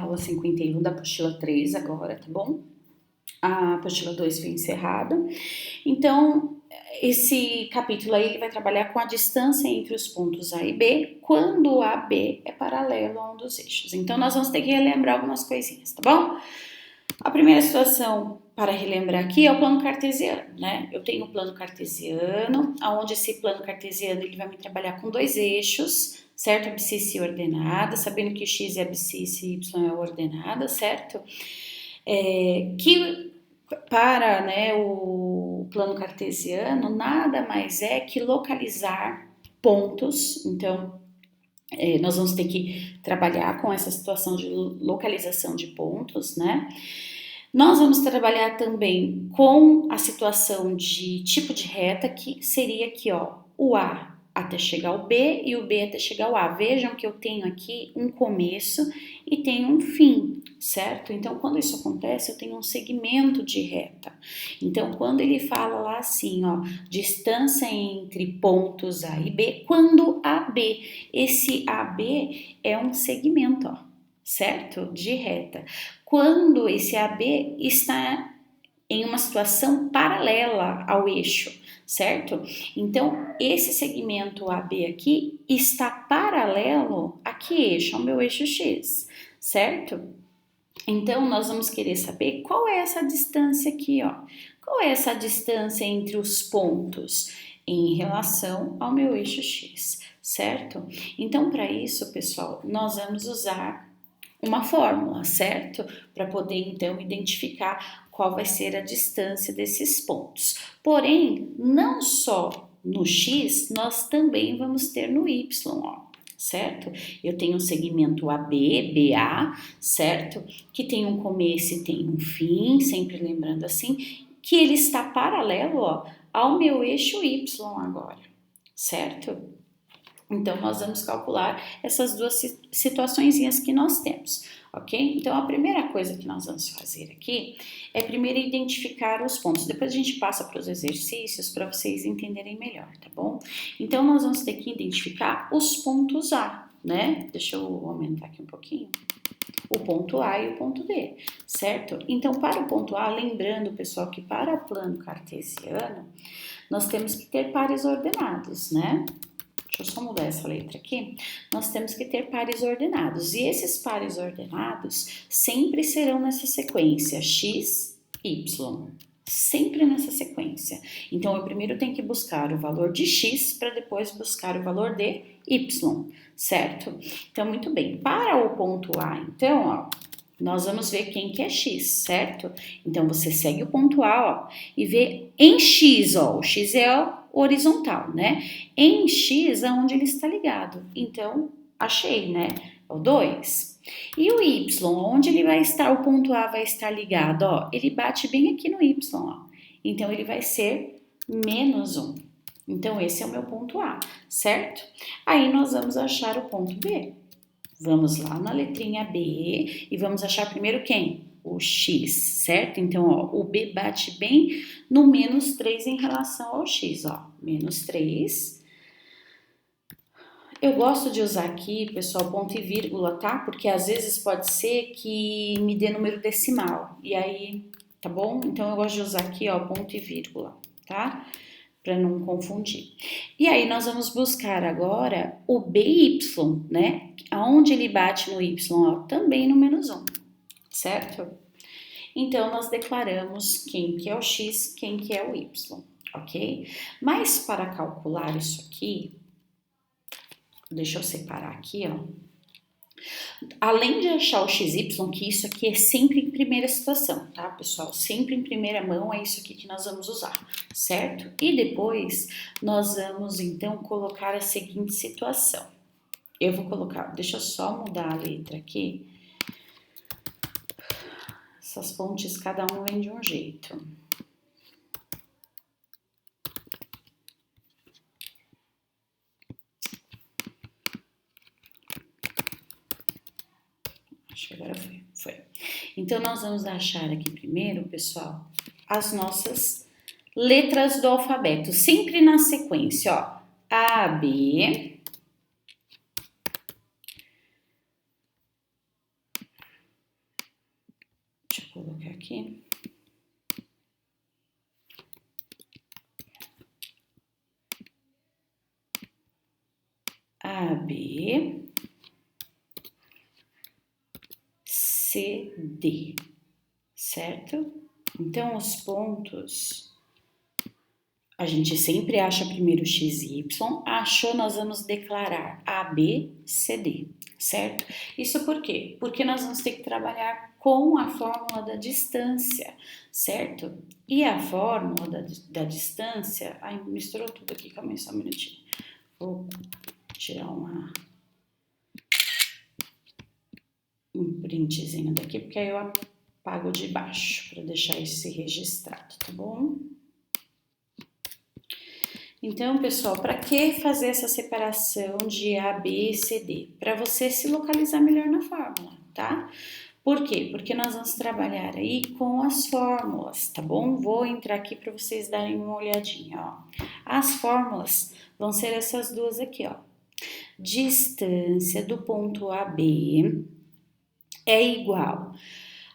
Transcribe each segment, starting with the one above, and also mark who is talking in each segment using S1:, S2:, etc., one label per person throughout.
S1: aula 51 da apostila 3 agora, tá bom? A apostila 2 foi encerrada. Então, esse capítulo aí ele vai trabalhar com a distância entre os pontos A e B, quando o AB é paralelo a um dos eixos. Então, nós vamos ter que relembrar algumas coisinhas, tá bom? A primeira situação para relembrar aqui é o plano cartesiano, né? Eu tenho o plano cartesiano, onde esse plano cartesiano ele vai me trabalhar com dois eixos, certo? Abscissa e ordenada, sabendo que x é abscissa e y é ordenada, certo? Que para, né, o plano cartesiano nada mais é que localizar pontos. Então, nós vamos ter que trabalhar com essa situação de localização de pontos, né? Nós vamos trabalhar também com a situação de tipo de reta, que seria aqui, ó, o A até chegar ao B e o B até chegar ao A. Vejam que eu tenho aqui um começo e tenho um fim, certo? Então, quando isso acontece, eu tenho um segmento de reta. Então, quando ele fala lá assim, ó, distância entre pontos A e B, quando AB, esse AB é um segmento, ó, certo? De reta. Quando esse AB está em uma situação paralela ao eixo, certo? Então, esse segmento AB aqui está paralelo a que eixo? Ao meu eixo X, certo? Então, nós vamos querer saber qual é essa distância aqui, ó. Qual é essa distância entre os pontos em relação ao meu eixo X, certo? Então, para isso, pessoal, nós vamos usar uma fórmula, certo? Para poder então identificar qual vai ser a distância desses pontos. Porém, não só no X, nós também vamos ter no Y, ó, certo? Eu tenho um segmento AB, BA, certo? Que tem um começo e tem um fim, sempre lembrando assim, que ele está paralelo, ó, ao meu eixo Y agora, certo? Então, nós vamos calcular essas duas situaçõezinhas que nós temos, ok? Então, a primeira coisa que nós vamos fazer aqui é primeiro identificar os pontos. Depois a gente passa para os exercícios para vocês entenderem melhor, tá bom? Então, nós vamos ter que identificar os pontos A, né? Deixa eu aumentar aqui um pouquinho. O ponto A e o ponto B, certo? Então, para o ponto A, lembrando, pessoal, que para o plano cartesiano, nós temos que ter pares ordenados, né? Deixa eu só mudar essa letra aqui. Nós temos que ter pares ordenados. E esses pares ordenados sempre serão nessa sequência x, y. Sempre nessa sequência. Então, eu primeiro tenho que buscar o valor de x para depois buscar o valor de y, certo? Então, muito bem. Para o ponto A, então, ó, nós vamos ver quem que é x, certo? Então, você segue o ponto A, ó, e vê em x, ó. O x é o horizontal, né? Em x, aonde ele está ligado. Então, achei, né? É o 2. E o y, onde ele vai estar, o ponto A vai estar ligado, ó. Ele bate bem aqui no y, ó. Então, ele vai ser menos 1. Então, esse é o meu ponto A, certo? Aí, nós vamos achar o ponto B. Vamos lá na letrinha B e vamos achar primeiro quem? O X, certo? Então, ó, o B bate bem no menos 3 em relação ao X, ó. Menos 3. Eu gosto de usar aqui, pessoal, ponto e vírgula, tá? Porque às vezes pode ser que me dê número decimal. E aí, tá bom? Então, eu gosto de usar aqui, ó, ponto e vírgula, tá? Para não confundir. E aí, nós vamos buscar agora o BY, né? Aonde ele bate no Y, ó, também no menos 1, certo? Então, nós declaramos quem que é o X, quem que é o Y, ok? Mas para calcular isso aqui, deixa eu separar aqui, ó. Além de achar o XY, que isso aqui é sempre em primeira situação, tá, pessoal? Sempre em primeira mão é isso aqui que nós vamos usar, certo? E depois nós vamos, então, colocar a seguinte situação. Eu vou colocar, deixa eu só mudar a letra aqui. Essas pontes, cada um vem de um jeito. Acho que agora foi. Então, nós vamos achar aqui primeiro, pessoal, as nossas letras do alfabeto, sempre na sequência, ó. A, B, colocar aqui. AB, CD, certo? Então, os pontos, a gente sempre acha primeiro x e y, achou, nós vamos declarar AB, CD, certo? Isso por quê? Porque nós vamos ter que trabalhar com a fórmula da distância, certo? E a fórmula da distância... Ai, misturou tudo aqui, calma aí só um minutinho. Vou tirar um printzinho daqui, porque aí eu apago de baixo, para deixar esse registrado, tá bom? Então, pessoal, para que fazer essa separação de A, B e C, D? Para você se localizar melhor na fórmula, tá? Por quê? Porque nós vamos trabalhar aí com as fórmulas, tá bom? Vou entrar aqui para vocês darem uma olhadinha, ó. As fórmulas vão ser essas duas aqui, ó. Distância do ponto AB é igual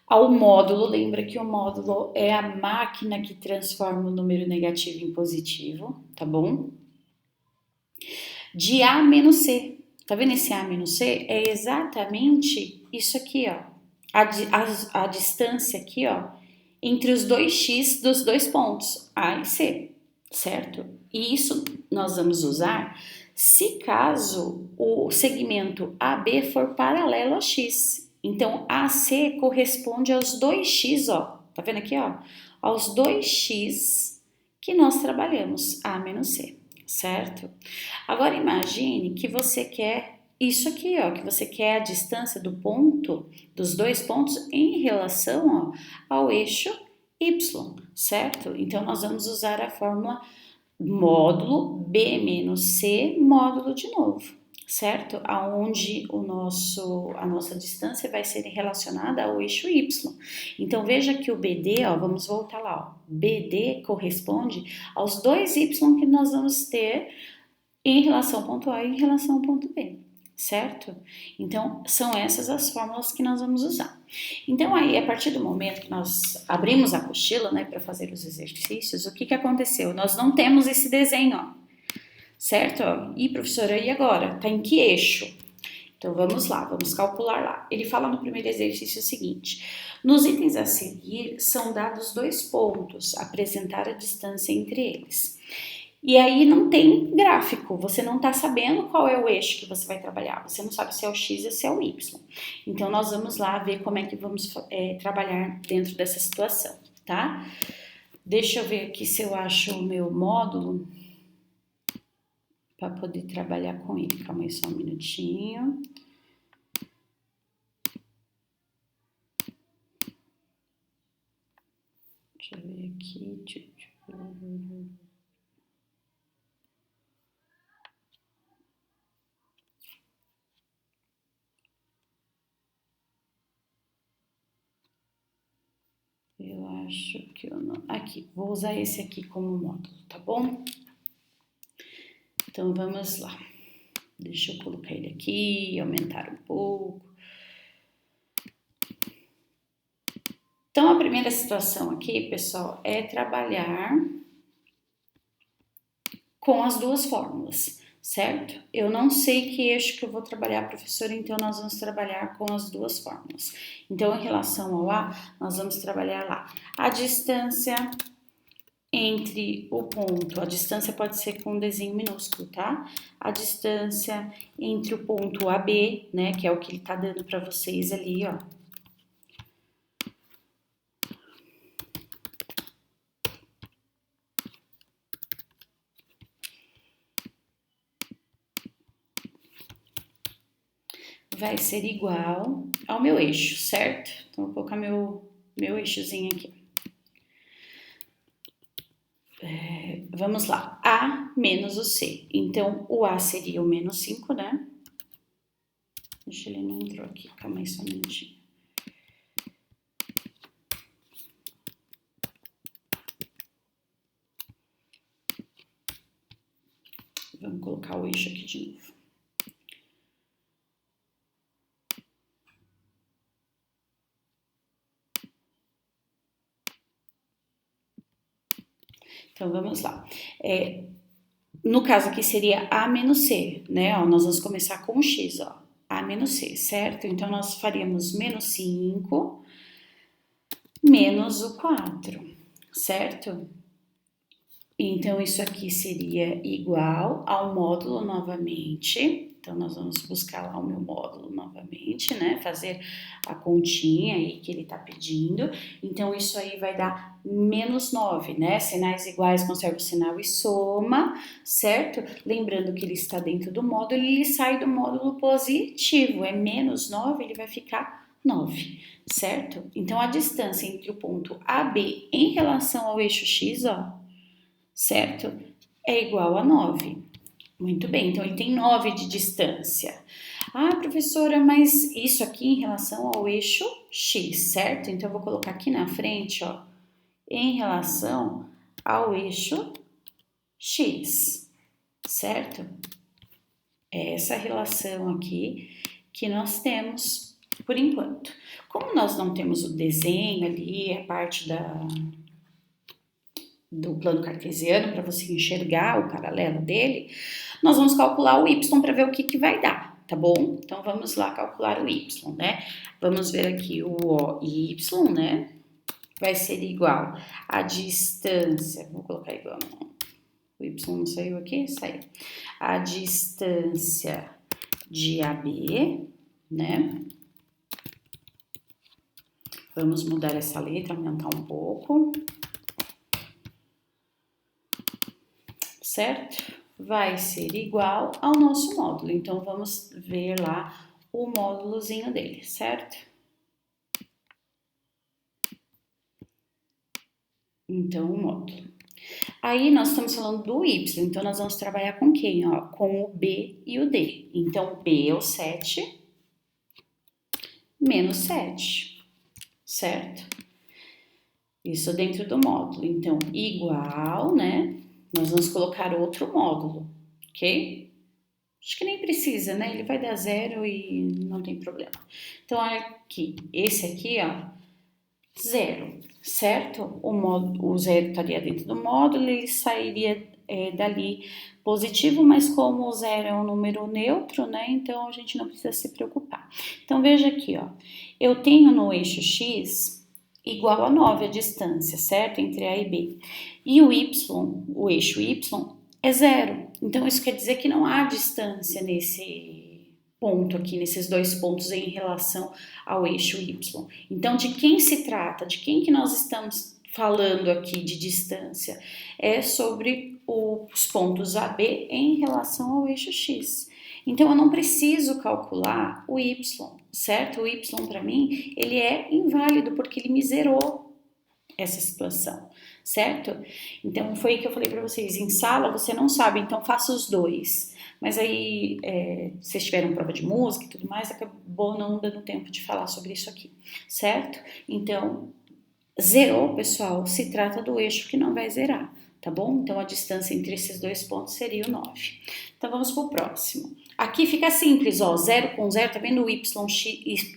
S1: ao módulo, lembra que o módulo é a máquina que transforma o número negativo em positivo, tá bom? De A menos C. Tá vendo esse A menos C? É exatamente isso aqui, ó. A distância aqui, ó, entre os dois x dos dois pontos, A e C, certo? E isso nós vamos usar se caso o segmento AB for paralelo a x. Então, AC corresponde aos 2x, ó. Tá vendo aqui, ó? Aos 2x que nós trabalhamos, A menos C, certo? Agora, imagine que você quer isso aqui, ó, que você quer a distância do ponto, dos dois pontos em relação, ó, ao eixo y, certo? Então, nós vamos usar a fórmula módulo B menos C, módulo de novo, certo? Aonde a nossa distância vai ser relacionada ao eixo Y. Então, veja que o BD, ó, vamos voltar lá, ó, BD corresponde aos dois Y que nós vamos ter em relação ao ponto A e em relação ao ponto B, certo? Então, são essas as fórmulas que nós vamos usar. Então, aí, a partir do momento que nós abrimos a apostila, né, para fazer os exercícios, o que que aconteceu? Nós não temos esse desenho, ó, certo? E, professora, e agora? Tá em que eixo? Então, vamos lá, vamos calcular lá. Ele fala no primeiro exercício o seguinte: nos itens a seguir, são dados dois pontos, apresentar a distância entre eles. E aí não tem gráfico, você não está sabendo qual é o eixo que você vai trabalhar, você não sabe se é o X ou se é o Y. Então, nós vamos lá ver como é que vamos trabalhar dentro dessa situação, tá? Deixa eu ver aqui se eu acho o meu módulo para poder trabalhar com ele. Calma aí só um minutinho. Deixa eu ver aqui. Eu acho que eu não... Aqui, vou usar esse aqui como módulo, tá bom? Então, vamos lá. Deixa eu colocar ele aqui, aumentar um pouco. Então, a primeira situação aqui, pessoal, é trabalhar com as duas fórmulas, certo? Eu não sei que eixo que eu vou trabalhar, professora, então nós vamos trabalhar com as duas fórmulas. Então, em relação ao A, nós vamos trabalhar lá. A distância entre o ponto, a distância pode ser com um desenho minúsculo, tá? A distância entre o ponto AB, né, que é o que ele tá dando para vocês ali, ó. Vai ser igual ao meu eixo, certo? Então, vou colocar meu eixozinho aqui. Vamos lá, A menos o C. Então, o A seria o menos 5, né? Deixa ele não entrou aqui, calma aí só um minutinho. Vamos colocar o eixo aqui de novo. Então, vamos lá. No caso aqui seria A menos C, né? Ó, nós vamos começar com X, ó. A menos C, certo? Então, nós faríamos menos 5 menos o 4, certo? Então, isso aqui seria igual ao módulo novamente. Então, nós vamos buscar lá o meu módulo novamente, né? Fazer a continha aí que ele tá pedindo. Então, isso aí vai dar menos 9, né? Sinais iguais, conserva o sinal e soma, certo? Lembrando que ele está dentro do módulo e ele sai do módulo positivo. É menos 9, ele vai ficar 9, certo? Então, a distância entre o ponto AB em relação ao eixo X, ó, certo? É igual a 9. Muito bem, então ele tem 9 de distância. Ah, professora, mas isso aqui em relação ao eixo X, certo? Então eu vou colocar aqui na frente, ó, em relação ao eixo X, certo? É essa relação aqui que nós temos por enquanto. Como nós não temos o desenho ali, a parte do plano cartesiano para você enxergar o paralelo dele, nós vamos calcular o y para ver o que vai dar, tá bom? Então vamos lá calcular o y, né? Vamos ver aqui o y, né? Vai ser igual a distância, vou colocar igual, não. O y não saiu aqui? Saiu. A distância de AB, né? Vamos mudar essa letra, aumentar um pouco. Certo? Vai ser igual ao nosso módulo. Então, vamos ver lá o módulozinho dele, certo? Então, o módulo. Aí, nós estamos falando do y, então nós vamos trabalhar com quem? Ó, com o b e o d. Então, b é o 7 menos 7, certo? Isso dentro do módulo. Então, igual, né? Nós vamos colocar outro módulo, ok? Acho que nem precisa, né? Ele vai dar 0 e não tem problema. Então, aqui, esse aqui, ó, 0, certo? O 0 estaria dentro do módulo, ele sairia dali positivo, mas como o 0 é um número neutro, né? Então, a gente não precisa se preocupar. Então, veja aqui, ó. Eu tenho no eixo X igual a 9 a distância, certo? Entre A e B. E o Y, o eixo Y, é 0. Então, isso quer dizer que não há distância nesse ponto aqui, nesses dois pontos em relação ao eixo Y. Então, de quem se trata? De quem que nós estamos falando aqui de distância? É sobre os pontos AB em relação ao eixo X. Então, eu não preciso calcular o Y, certo? O Y, para mim, ele é inválido, porque ele me zerou essa situação, certo? Então, foi o que eu falei para vocês. Em sala, você não sabe, então faça os dois. Mas aí, vocês tiveram prova de música e tudo mais, acabou não dando tempo de falar sobre isso aqui, certo? Então, zerou, pessoal, se trata do eixo que não vai zerar, tá bom? Então, a distância entre esses dois pontos seria o 9. Então, vamos para o próximo. Aqui fica simples, ó, 0 com 0, tá vendo o y, x,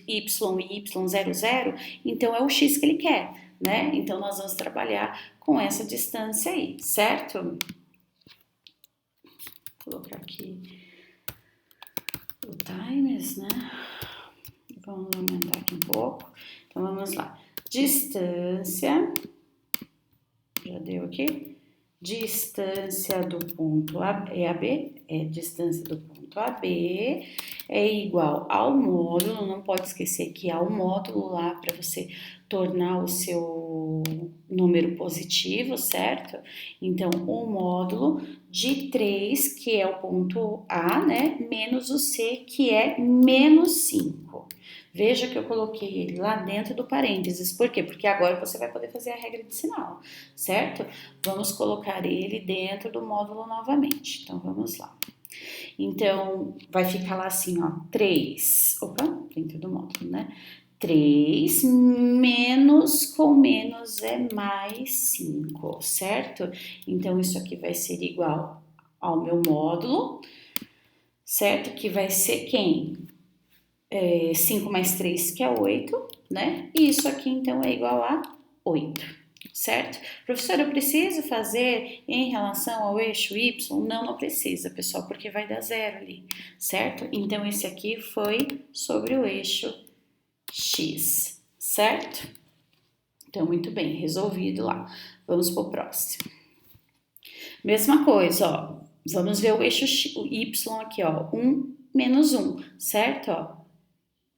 S1: y e y, 0, 0? Então, é o x que ele quer, né? Então, nós vamos trabalhar com essa distância aí, certo? Vou colocar aqui o timers, né? Vamos aumentar aqui um pouco. Então, vamos lá. Distância, já deu aqui? Distância do ponto AB, distância do ponto AB é igual ao módulo, não pode esquecer que há um módulo lá para você tornar o seu número positivo, certo? Então, o módulo de 3, que é o ponto A, né, menos o C, que é menos 5. Veja que eu coloquei ele lá dentro do parênteses. Por quê? Porque agora você vai poder fazer a regra de sinal, certo? Vamos colocar ele dentro do módulo novamente. Então, vamos lá. Então, vai ficar lá assim, ó, 3. Opa, dentro do módulo, né? 3 menos com menos é mais 5, certo? Então, isso aqui vai ser igual ao meu módulo, certo? Que vai ser quem? 5 mais 3, que é 8, né? E isso aqui, então, é igual a 8, certo? Professora, eu preciso fazer em relação ao eixo Y? Não, não precisa, pessoal, porque vai dar zero ali, certo? Então, esse aqui foi sobre o eixo X, certo? Então, muito bem, resolvido lá. Vamos para o próximo. Mesma coisa, ó. Vamos ver o eixo o Y aqui, ó. 1 menos 1, certo? Ó.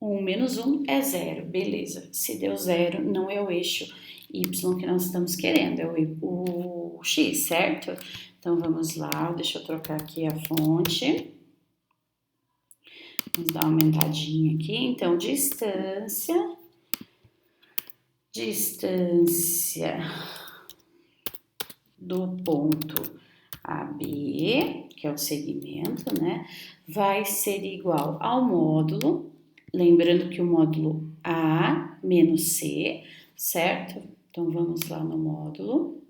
S1: 1 menos 1 é 0, beleza. Se deu 0, não é o eixo Y que nós estamos querendo, é o X, certo? Então, vamos lá, deixa eu trocar aqui a fonte. Vamos dar uma aumentadinha aqui. Então, distância do ponto AB, que é o segmento, né? Vai ser igual ao módulo, lembrando que o módulo A menos C, certo? Então, vamos lá no módulo.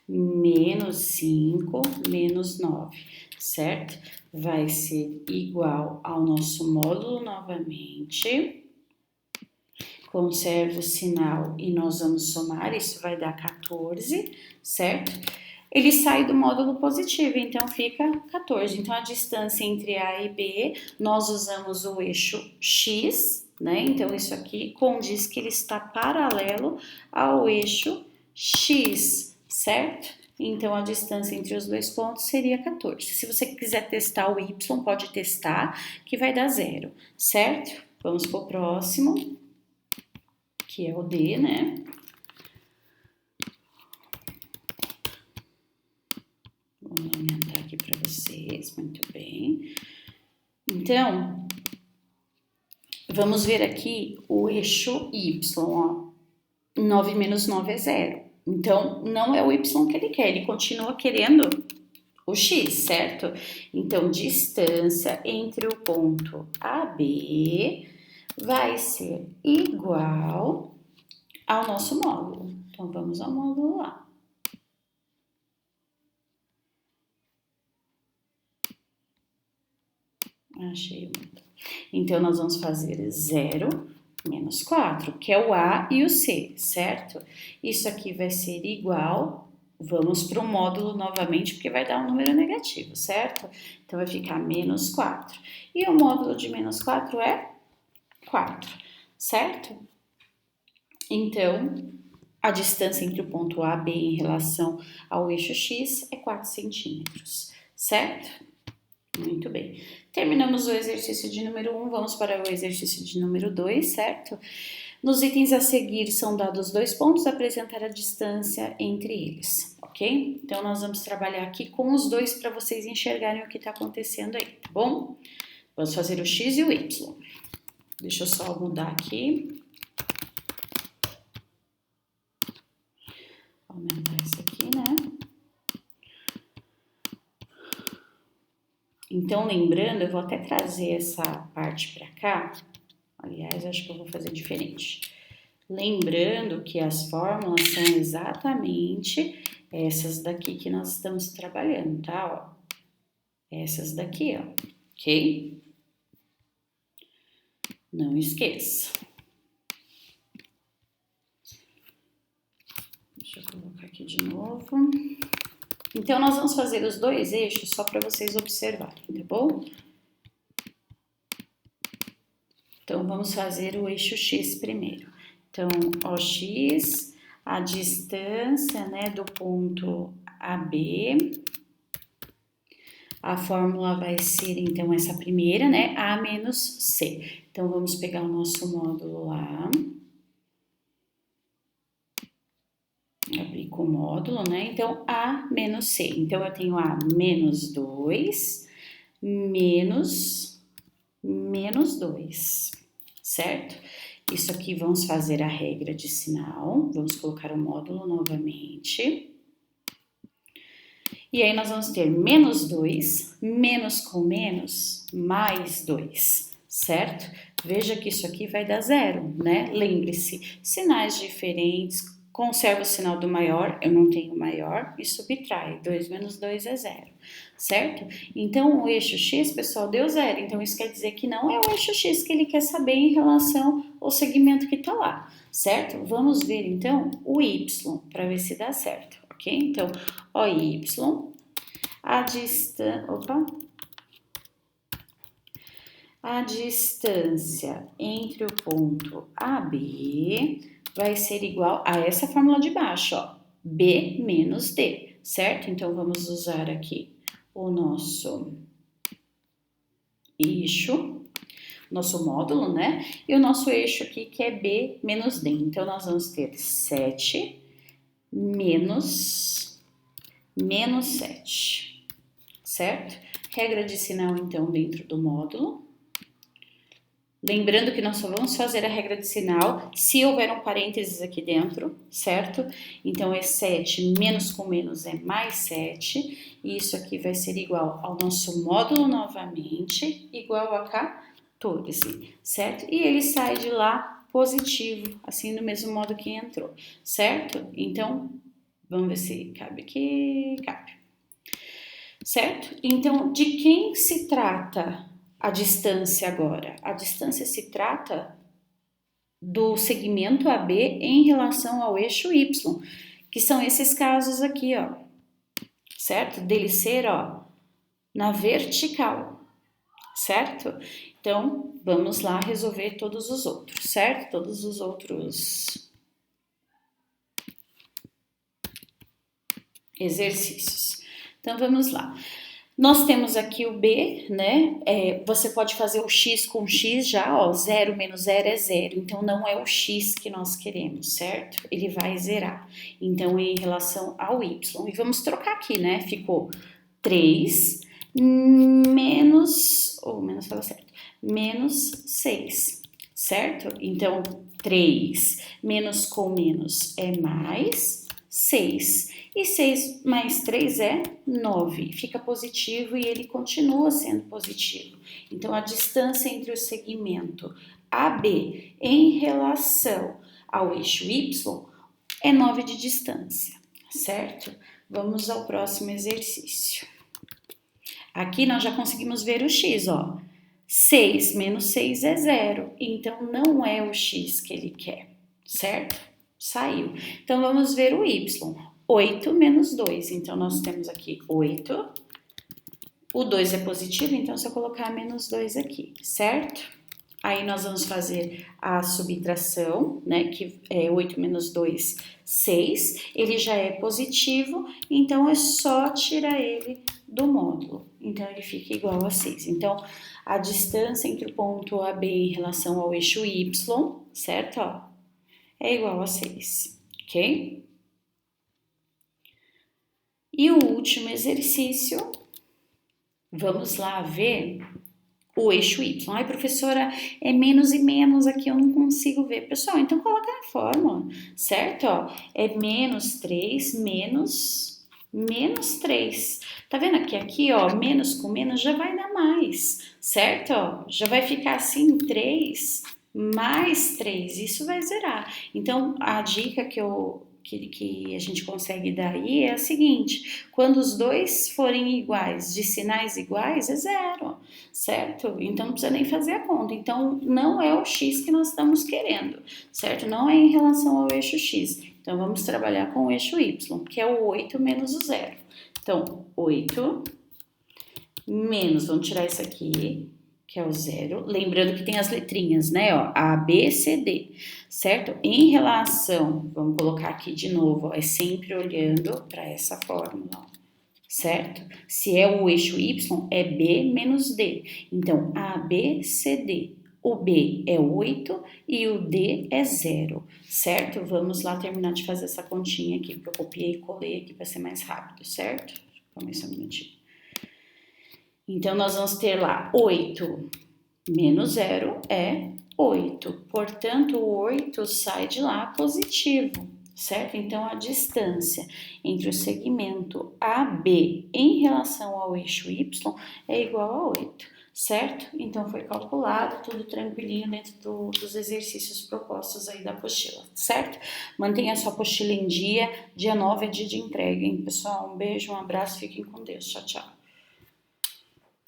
S1: Menos 5, menos 9, certo? Vai ser igual ao nosso módulo novamente. Conserva o sinal e nós vamos somar, isso vai dar 14, certo? Ele sai do módulo positivo, então fica 14. Então, a distância entre A e B, nós usamos o eixo X, né? Então, isso aqui condiz que ele está paralelo ao eixo X, certo? Então, a distância entre os dois pontos seria 14. Se você quiser testar o Y, pode testar, que vai dar 0, certo? Vamos para o próximo, que é o D, né? Vou aumentar aqui para vocês, muito bem. Então, vamos ver aqui o eixo Y, ó. 9 menos 9 é 0. Então, não é o Y que ele quer, ele continua querendo o X, certo? Então, distância entre o ponto AB vai ser igual ao nosso módulo. Então, vamos ao módulo lá. Achei o módulo. Então, nós vamos fazer 0 menos 4, que é o A e o C, certo? Isso aqui vai ser igual, vamos para o módulo novamente, porque vai dar um número negativo, certo? Então, vai ficar menos 4. E o módulo de menos 4 é 4, certo? Então, a distância entre o ponto A e B em relação ao eixo X é 4 centímetros, certo? Muito bem. Terminamos o exercício de número 1, vamos para o exercício de número 2, certo? Nos itens a seguir são dados 2 pontos, apresentar a distância entre eles, ok? Então, nós vamos trabalhar aqui com os dois para vocês enxergarem o que está acontecendo aí, tá bom? Vamos fazer o X e o Y. Deixa eu só mudar aqui. Vou aumentar isso aqui, né? Então, lembrando, eu vou até trazer essa parte para cá. Aliás, acho que eu vou fazer diferente. Lembrando que as fórmulas são exatamente essas daqui que nós estamos trabalhando, tá? Ó. Essas daqui, ó. Ok? Não esqueça. Deixa eu colocar aqui de novo. Então, nós vamos fazer os dois eixos só para vocês observarem, tá bom? Então, vamos fazer o eixo X primeiro. Então, OX, a distância, né, do ponto AB, a fórmula vai ser, então, essa primeira, né, A menos C. Então, vamos pegar o nosso módulo lá. Abrir com o módulo, né? Então, A menos C. Então, eu tenho A menos 2 menos 2, certo? Isso aqui vamos fazer a regra de sinal. Vamos colocar o módulo novamente. E aí, nós vamos ter menos 2, menos com menos, mais 2, certo? Veja que isso aqui vai dar 0, né? Lembre-se, sinais diferentes conservo o sinal do maior, eu não tenho maior, e subtrai. 2 menos 2 é 0, certo? Então, o eixo x, pessoal, deu 0. Então, isso quer dizer que não é o eixo x que ele quer saber em relação ao segmento que está lá, certo? Vamos ver, então, o y, para ver se dá certo, ok? Então, o y, a distância entre o ponto AB vai ser igual a essa fórmula de baixo, ó, B menos D, certo? Então, vamos usar aqui o nosso eixo, nosso módulo, né? E o nosso eixo aqui que é B menos D. Então, nós vamos ter 7 menos 7, certo? Regra de sinal, então, dentro do módulo. Lembrando que nós só vamos fazer a regra de sinal se houver um parênteses aqui dentro, certo? Então, é 7 menos com menos é mais 7. E isso aqui vai ser igual ao nosso módulo novamente, igual a 14, certo? E ele sai de lá positivo, assim do mesmo modo que entrou, certo? Então, vamos ver se cabe aqui, cabe. Certo? Então, de quem se trata a distância agora? A distância se trata do segmento AB em relação ao eixo Y, que são esses casos aqui, ó, certo? Dele ser, ó, na vertical, certo? Então, vamos lá resolver todos os outros, certo? Todos os outros exercícios. Então, vamos lá. Nós temos aqui o B, né? Você pode fazer o x com x já, ó, 0 menos 0 é 0, então não é o x que nós queremos, certo? Ele vai zerar. Então, em relação ao y. E vamos trocar aqui, né? Ficou 3 menos, fala certo, menos 6, certo? Então, 3 menos com menos é mais 6. E 6 mais 3 é 9. Fica positivo e ele continua sendo positivo. Então, a distância entre o segmento AB em relação ao eixo Y é 9 de distância, certo? Vamos ao próximo exercício. Aqui nós já conseguimos ver o x, ó. 6 menos 6 é 0. Então, não é o x que ele quer, certo? Saiu. Então, vamos ver o y. 8 menos 2, então nós temos aqui 8, o 2 é positivo, então se eu colocar menos 2 aqui, certo? Aí nós vamos fazer a subtração, né, que é 8 menos 2, 6, ele já é positivo, então é só tirar ele do módulo, então ele fica igual a 6. Então, a distância entre o ponto AB em relação ao eixo Y, certo? Ó, é igual a 6, ok? E o último exercício, vamos lá ver o eixo Y. Ai, professora, é menos e menos aqui, eu não consigo ver. Pessoal, então coloca na fórmula, certo? Ó, é menos 3 menos 3. Tá vendo que aqui, ó, menos com menos já vai dar mais, certo? Ó, já vai ficar assim, 3 mais 3, isso vai zerar. Então, a dica que a gente consegue dar aí é a seguinte: quando os dois forem iguais, de sinais iguais, é 0, certo? Então não precisa nem fazer a conta. Então não é o x que nós estamos querendo, certo? Não é em relação ao eixo x. Então vamos trabalhar com o eixo y, que é o 8 menos o 0. Então 8 menos, vamos tirar isso aqui, que é o 0, lembrando que tem as letrinhas, né, ó, A, B, C, D, certo? Em relação, vamos colocar aqui de novo, ó, é sempre olhando para essa fórmula, ó, certo? Se é o eixo Y, é B menos D, então A, B, C, D, o B é 8 e o D é 0, certo? Vamos lá terminar de fazer essa continha aqui, porque eu copiei e colei aqui para ser mais rápido, certo? Vamos só um minutinho. Então, nós vamos ter lá 8 menos 0 é 8. Portanto, o 8 sai de lá positivo, certo? Então, a distância entre o segmento AB em relação ao eixo Y é igual a 8, certo? Então foi calculado, tudo tranquilinho dentro dos exercícios propostos aí da apostila, certo? Mantenha a sua apostila em dia, dia 9 é dia de entrega, hein, pessoal? Um beijo, um abraço, fiquem com Deus, tchau, tchau.